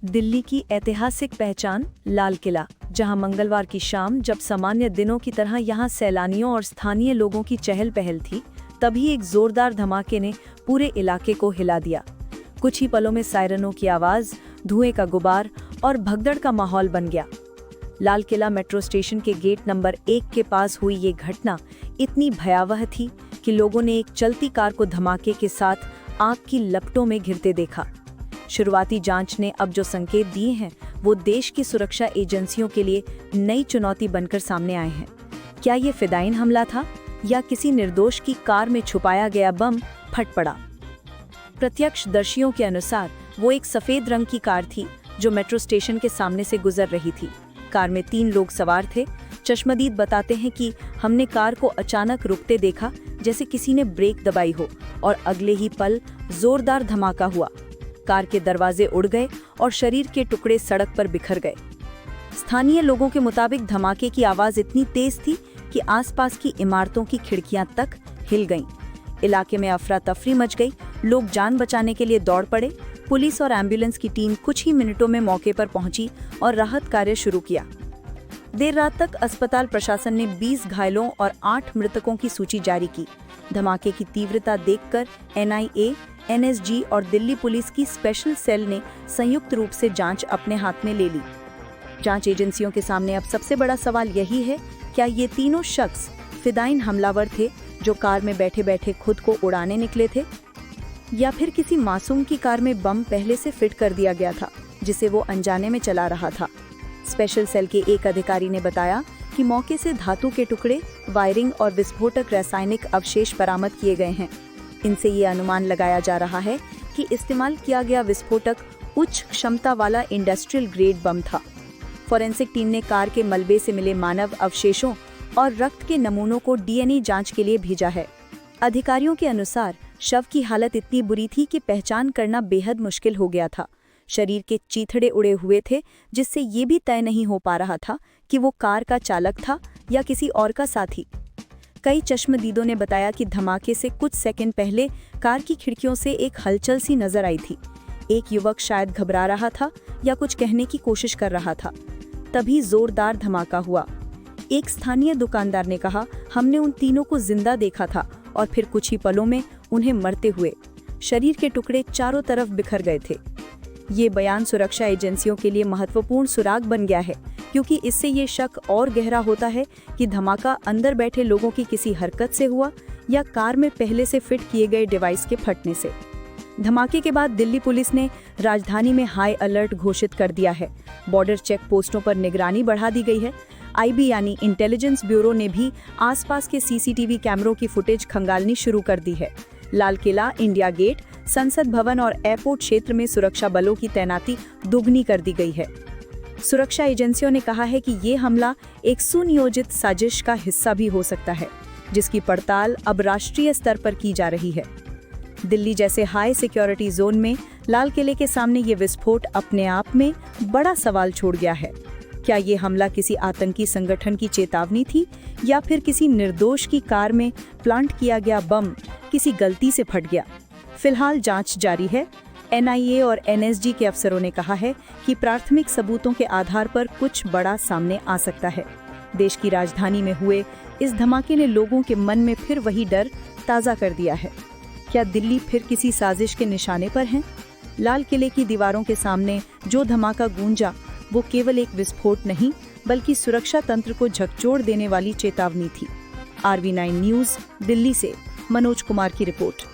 दिल्ली की ऐतिहासिक पहचान लाल किला, जहां मंगलवार की शाम जब सामान्य दिनों की तरह यहां सैलानियों और स्थानीय लोगों की चहल पहल थी, तभी एक जोरदार धमाके ने पूरे इलाके को हिला दिया। कुछ ही पलों में सायरनों की आवाज, धुएं का गुबार और भगदड़ का माहौल बन गया। लाल किला मेट्रो स्टेशन के गेट नंबर 1 के पास हुई ये घटना इतनी भयावह थी कि लोगों ने एक चलती कार को धमाके के साथ आग की लपटों में घिरते देखा। शुरुआती जांच ने अब जो संकेत दिए हैं वो देश की सुरक्षा एजेंसियों के लिए नई चुनौती बनकर सामने आए हैं। क्या ये फिदायीन हमला था या किसी निर्दोष की कार में छुपाया गया बम फट पड़ा? प्रत्यक्षदर्शियों के अनुसार वो एक सफेद रंग की कार थी जो मेट्रो स्टेशन के सामने से गुजर रही थी। कार में 3 लोग सवार थे। चश्मदीद बताते हैं कि हमने कार को अचानक रुकते देखा, जैसे किसी ने ब्रेक दबाई हो, और अगले ही पल जोरदार धमाका हुआ। कार के दरवाजे उड़ गए और शरीर के टुकड़े सड़क पर बिखर गए। स्थानीय लोगों के मुताबिक धमाके की आवाज इतनी तेज थी कि आसपास की इमारतों की खिड़कियां तक हिल गईं। इलाके में अफरा तफरी मच गई। लोग जान बचाने के लिए दौड़ पड़े। पुलिस और एम्बुलेंस की टीम कुछ ही मिनटों में मौके पर पहुंची और राहत कार्य शुरू किया। देर रात तक अस्पताल प्रशासन ने 20 घायलों और 8 मृतकों की सूची जारी की। धमाके की तीव्रता देखकर NIA, NSG और दिल्ली पुलिस की स्पेशल सेल ने संयुक्त रूप से जांच अपने हाथ में ले ली। जांच एजेंसियों के सामने अब सबसे बड़ा सवाल यही है, क्या ये तीनों शख्स फिदायीन हमलावर थे जो कार में बैठे बैठे खुद को उड़ाने निकले थे, या फिर किसी मासूम की कार में बम पहले से फिट कर दिया गया था जिसे वो अनजाने में चला रहा था। स्पेशल सेल के एक अधिकारी ने बताया कि मौके से धातु के टुकड़े, वायरिंग और विस्फोटक रासायनिक अवशेष बरामद किए गए हैं। इनसे ये अनुमान लगाया जा रहा है कि इस्तेमाल किया गया विस्फोटक उच्च क्षमता वाला इंडस्ट्रियल ग्रेड बम था। फॉरेंसिक टीम ने कार के मलबे से मिले मानव अवशेषों और रक्त के नमूनों को DNA जांच के लिए भेजा है। अधिकारियों के अनुसार शव की हालत इतनी बुरी थी कि पहचान करना बेहद मुश्किल हो गया था। शरीर के चीथड़े उड़े हुए थे, जिससे ये भी तय नहीं हो पा रहा था कि वो कार का चालक था या किसी और का साथी। कई चश्मदीदों ने बताया कि धमाके से कुछ सेकंड पहले कार की खिड़कियों से एक हलचल सी नजर आई थी। एक युवक शायद घबरा रहा था या कुछ कहने की कोशिश कर रहा था। तभी जोरदार धमाका हुआ। एक स्थानीय दुकानदार ने कहा, हमने उन तीनों को जिंदा देखा था और फिर कुछ ही पलों में उन्हें मरते हुए। शरीर के टुकड़े चारों तरफ बिखर गए थे। ये बयान सुरक्षा एजेंसियों के लिए महत्वपूर्ण सुराग बन गया है, क्योंकि इससे ये शक और गहरा होता है कि धमाका अंदर बैठे लोगों की किसी हरकत से हुआ या कार में पहले से फिट किए गए डिवाइस के फटने से। धमाके के बाद दिल्ली पुलिस ने राजधानी में हाई अलर्ट घोषित कर दिया है। बॉर्डर चेक पोस्टों पर निगरानी बढ़ा दी गई है। IB यानी इंटेलिजेंस ब्यूरो ने भी आसपास के CCTV कैमरों की फुटेज खंगालनी शुरू कर दी है। लाल किला, इंडिया गेट, संसद भवन और एयरपोर्ट क्षेत्र में सुरक्षा बलों की तैनाती दुगनी कर दी गई है। सुरक्षा एजेंसियों ने कहा है कि ये हमला एक सुनियोजित साजिश का हिस्सा भी हो सकता है, जिसकी पड़ताल अब राष्ट्रीय स्तर पर की जा रही है। दिल्ली जैसे हाई सिक्योरिटी जोन में लाल किले के सामने ये विस्फोट अपने आप में बड़ा सवाल छोड़ गया है। क्या ये हमला किसी आतंकी संगठन की चेतावनी थी या फिर किसी निर्दोष की कार में प्लांट किया गया बम किसी गलती से फट गया? फिलहाल जांच जारी है। NIA और NSG के अफसरों ने कहा है कि प्राथमिक सबूतों के आधार पर कुछ बड़ा सामने आ सकता है। देश की राजधानी में हुए इस धमाके ने लोगों के मन में फिर वही डर ताज़ा कर दिया है। क्या दिल्ली फिर किसी साजिश के निशाने पर है? लाल किले की दीवारों के सामने जो धमाका गूंजा, वो केवल एक विस्फोट नहीं, बल्कि सुरक्षा तंत्र को झकझोर देने वाली चेतावनी थी। RV9 न्यूज़, दिल्ली से मनोज कुमार की रिपोर्ट।